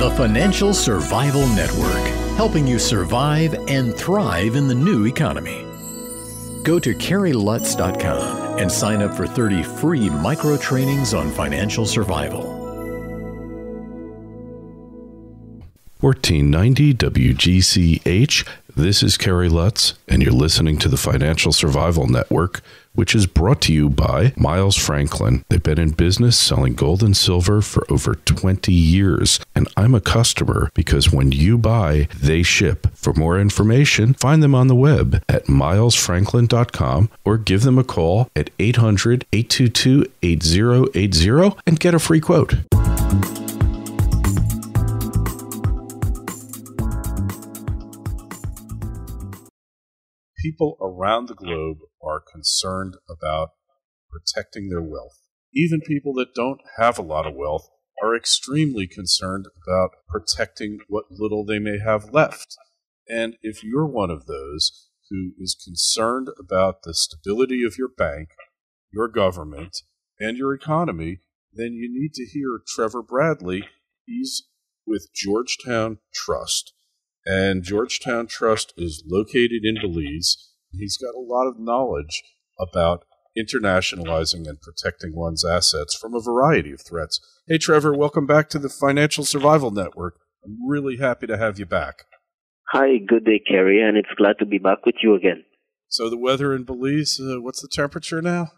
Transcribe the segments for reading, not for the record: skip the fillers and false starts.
The Financial Survival Network, helping you survive and thrive in the new economy. Go to CarrieLutz.com and sign up for 30 free micro trainings on financial survival. 1490 WGCH. This is Carrie Lutz, and you're listening to the Financial Survival Network, which is brought to you by Miles Franklin. They've been in business selling gold and silver for over 20 years, and I'm a customer because when you buy, they ship. For more information, find them on the web at milesfranklin.com or give them a call at 800-822-8080 and get a free quote. People around the globe are concerned about protecting their wealth. Even people that don't have a lot of wealth are extremely concerned about protecting what little they may have left. And if you're one of those who is concerned about the stability of your bank, your government, and your economy, then you need to hear Treavor Bradley. He's with Georgetown Trust. And Georgetown Trust is located in Belize. He's got a lot of knowledge about internationalizing and protecting one's assets from a variety of threats. Hey, Treavor, welcome back to the Financial Survival Network. I'm really happy to have you back. Hi, good day, Kerry, and it's glad to be back with you again. So the weather in Belize, what's the temperature now?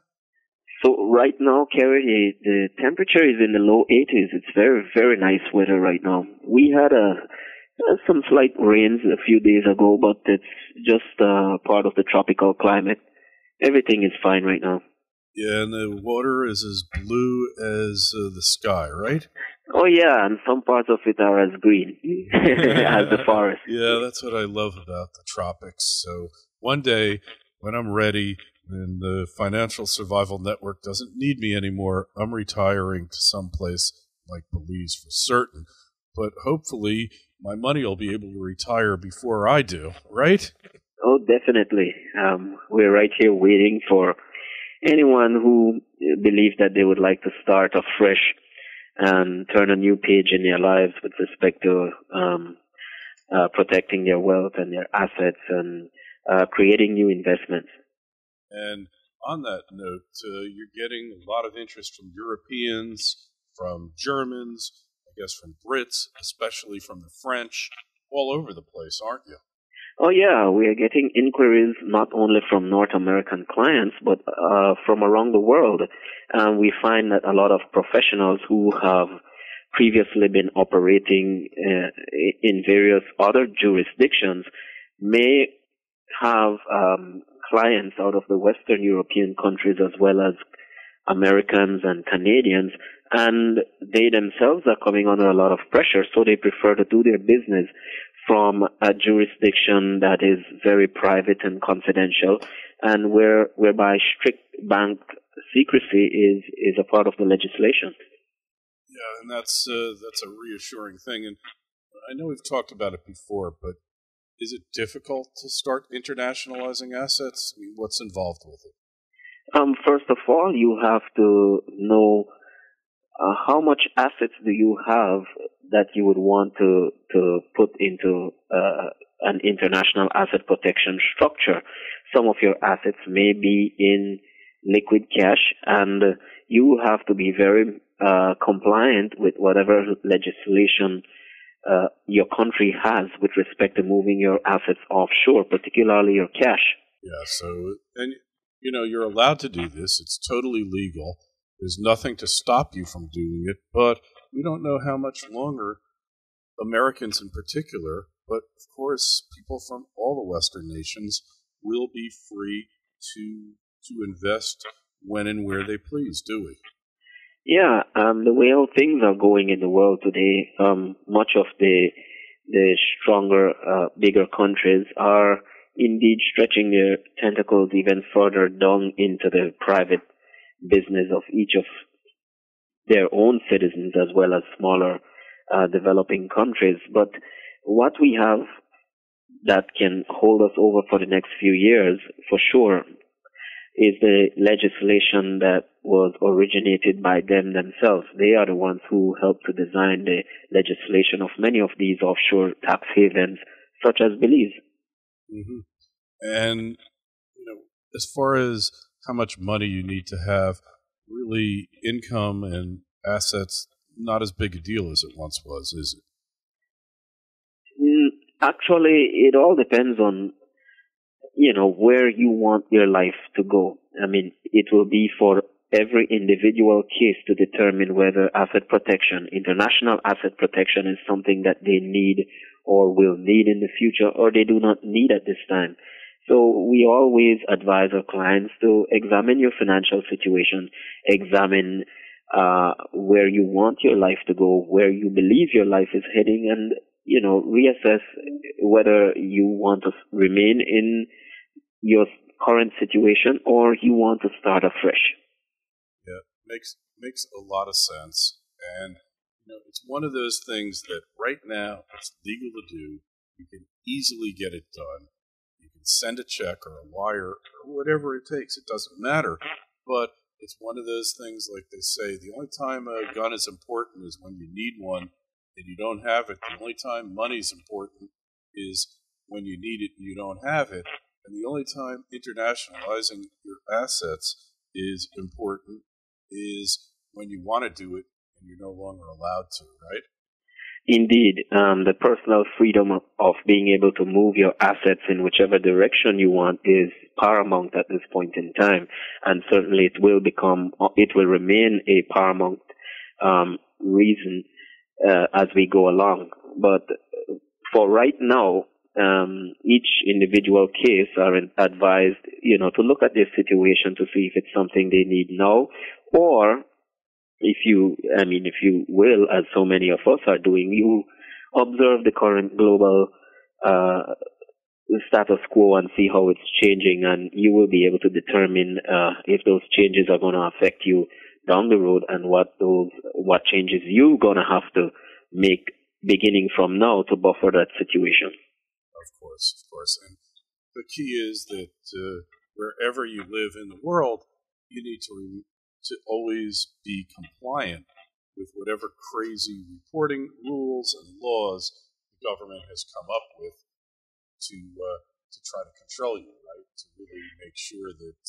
So right now, Kerry, the temperature is in the low 80s. It's very, very nice weather right now. We had some slight rains a few days ago, but it's just part of the tropical climate. Everything is fine right now. Yeah, and the water is as blue as the sky, right? Oh, yeah, and some parts of it are as green as the forest. Yeah, that's what I love about the tropics. So one day, when I'm ready and the Financial Survival Network doesn't need me anymore, I'm retiring to some place like Belize for certain. But hopefully my money will be able to retire before I do, right? Oh, definitely. We're right here waiting for anyone who believes that they would like to start afresh and turn a new page in their lives with respect to protecting their wealth and their assets and creating new investments. And on that note, you're getting a lot of interest from Europeans, from Germans, I guess from Brits, especially from the French, all over the place, aren't you? Oh, yeah. We are getting inquiries not only from North American clients, but from around the world. We find that a lot of professionals who have previously been operating in various other jurisdictions may have clients out of the Western European countries as well as Americans and Canadians, and they themselves are coming under a lot of pressure, so they prefer to do their business from a jurisdiction that is very private and confidential, and whereby strict bank secrecy is a part of the legislation. Yeah, and that's a reassuring thing. And I know we've talked about it before, but is it difficult to start internationalizing assets? I mean, what's involved with it? First of all, you have to know how much assets do you have that you would want to put into an international asset protection structure. Some of your assets may be in liquid cash, and you have to be very compliant with whatever legislation your country has with respect to moving your assets offshore, particularly your cash. Yeah, so, and you know, you're allowed to do this. It's totally legal. There's nothing to stop you from doing it, but we don't know how much longer Americans in particular, but of course people from all the Western nations will be free to invest when and where they please, do we? Yeah, the way how things are going in the world today, much of the stronger, bigger countries are indeed stretching their tentacles even further down into the private business of each of their own citizens as well as smaller developing countries. But what we have that can hold us over for the next few years, for sure, is the legislation that was originated by them themselves. They are the ones who helped to design the legislation of many of these offshore tax havens, such as Belize. Mm-hmm. And, as far as how much money you need to have, really income and assets, not as big a deal as it once was, is it? Actually, it all depends on, where you want your life to go. I mean, it will be for every individual case to determine whether asset protection, international asset protection, is something that they need or will need in the future, or they do not need at this time. So we always advise our clients to examine your financial situation, examine where you want your life to go, where you believe your life is heading, and reassess whether you want to remain in your current situation or you want to start afresh. Yeah, makes a lot of sense. And it's one of those things that right now it's legal to do. You can easily get it done. You can send a check or a wire or whatever it takes. It doesn't matter. But it's one of those things, like they say, the only time a gun is important is when you need one and you don't have it. The only time money is important is when you need it and you don't have it. And the only time internationalizing your assets is important is when you want to do it and you're no longer allowed to, right? Indeed, the personal freedom of being able to move your assets in whichever direction you want is paramount at this point in time, and certainly it will remain a paramount reason as we go along. But for right now, each individual case are advised, to look at their situation to see if it's something they need now, or if you will, as so many of us are doing, you observe the current global status quo and see how it's changing, and you will be able to determine if those changes are going to affect you down the road, and what changes you're going to have to make beginning from now to buffer that situation. Of course. And the key is that wherever you live in the world, you need to always be compliant with whatever crazy reporting rules and laws the government has come up with to try to control you, right? To really make sure that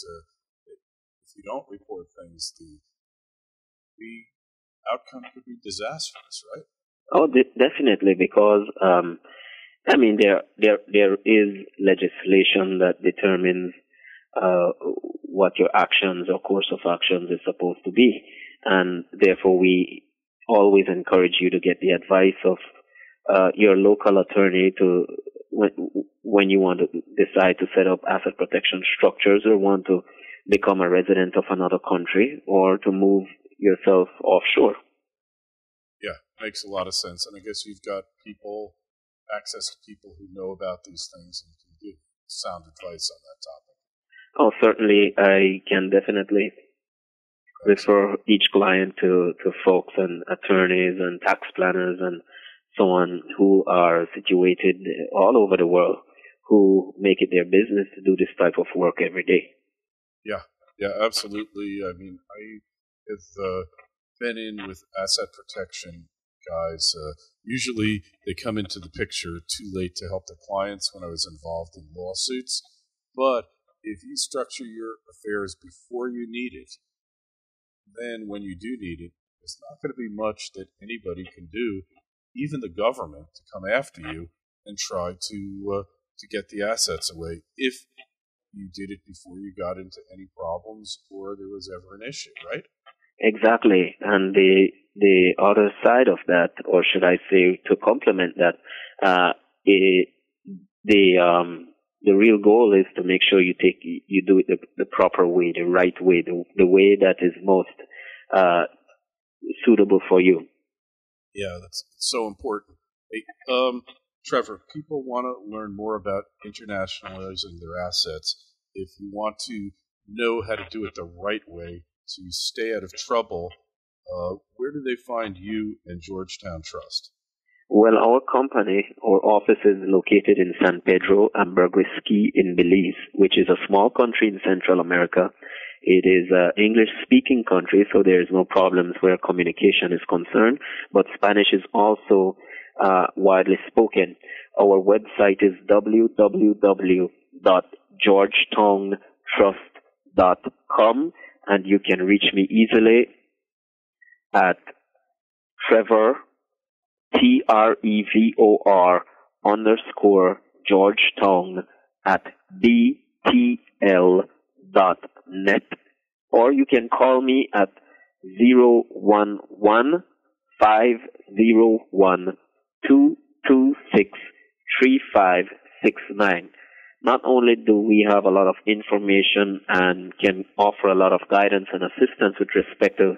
if you don't report things, the outcome could be disastrous, right? Oh, definitely, because there is legislation that determines what your actions or course of actions is supposed to be, and therefore we always encourage you to get the advice of your local attorney when you want to decide to set up asset protection structures or want to become a resident of another country or to move yourself offshore. Yeah, makes a lot of sense. And I guess you've got access to people who know about these things and can give sound advice on that topic. Oh, certainly. I can definitely refer each client to folks and attorneys and tax planners and so on who are situated all over the world, who make it their business to do this type of work every day. Yeah, absolutely. I mean, I have been in with asset protection guys. Usually they come into the picture too late to help their clients when I was involved in lawsuits. But if you structure your affairs before you need it, then when you do need it, there's not going to be much that anybody can do, even the government, to come after you and try to get the assets away if you did it before you got into any problems or there was ever an issue, right? Exactly. And the other side of that, or should I say to complement that, the real goal is to make sure you do it the proper way, the right way, the way that is most suitable for you. Yeah, that's so important. Hey, Trevor, people want to learn more about internationalizing their assets. If you want to know how to do it the right way so you stay out of trouble, where do they find you and Georgetown Trust? Well, our company, our office is located in San Pedro and Bergrisky in Belize, which is a small country in Central America. It is an English-speaking country, so there is no problems where communication is concerned, but Spanish is also widely spoken. Our website is www.georgetowntrust.com, and you can reach me easily at Treavor, Trevor _Georgetown at btl.net, or you can call me at 011-501-226-3569. Not only do we have a lot of information and can offer a lot of guidance and assistance with respect to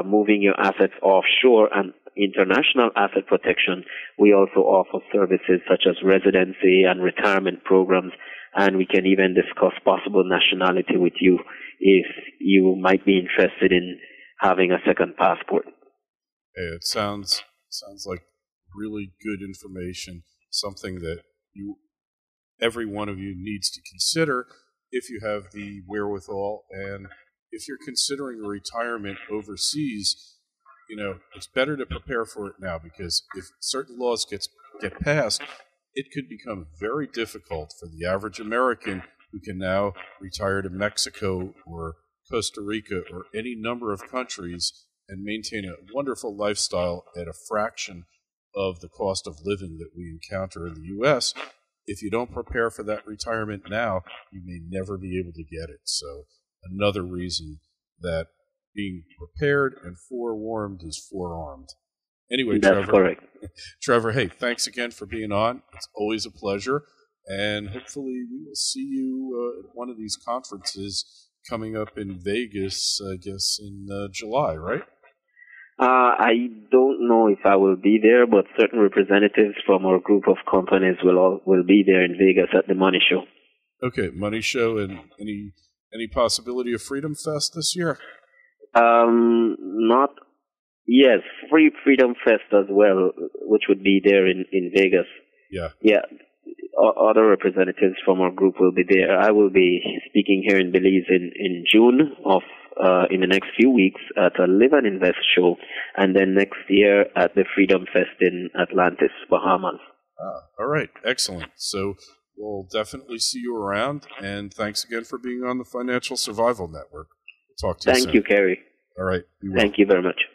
moving your assets offshore and international asset protection, we also offer services such as residency and retirement programs, and we can even discuss possible nationality with you if you might be interested in having a second passport. Hey, it sounds like really good information, something that every one of you needs to consider if you have the wherewithal, and if you're considering a retirement overseas. It's better to prepare for it now, because if certain laws get passed, it could become very difficult for the average American who can now retire to Mexico or Costa Rica or any number of countries and maintain a wonderful lifestyle at a fraction of the cost of living that we encounter in the U.S. If you don't prepare for that retirement now, you may never be able to get it. So another reason that being prepared and forewarned is forearmed. Anyway, that's Treavor. Correct. Treavor, hey, thanks again for being on. It's always a pleasure. And hopefully we will see you at one of these conferences coming up in Vegas, I guess, in July, right? I don't know if I will be there, but certain representatives from our group of companies will be there in Vegas at the Money Show. Okay, Money Show. And any possibility of Freedom Fest this year? Yes, Freedom Fest as well, which would be there in Vegas. Yeah. Yeah. Other representatives from our group will be there. I will be speaking here in Belize in June in the next few weeks at a Live and Invest show, and then next year at the Freedom Fest in Atlantis, Bahamas. All right. Excellent. So we'll definitely see you around, and thanks again for being on the Financial Survival Network. Talk to you soon. Thank you, Kerry. All right. Thank you very much.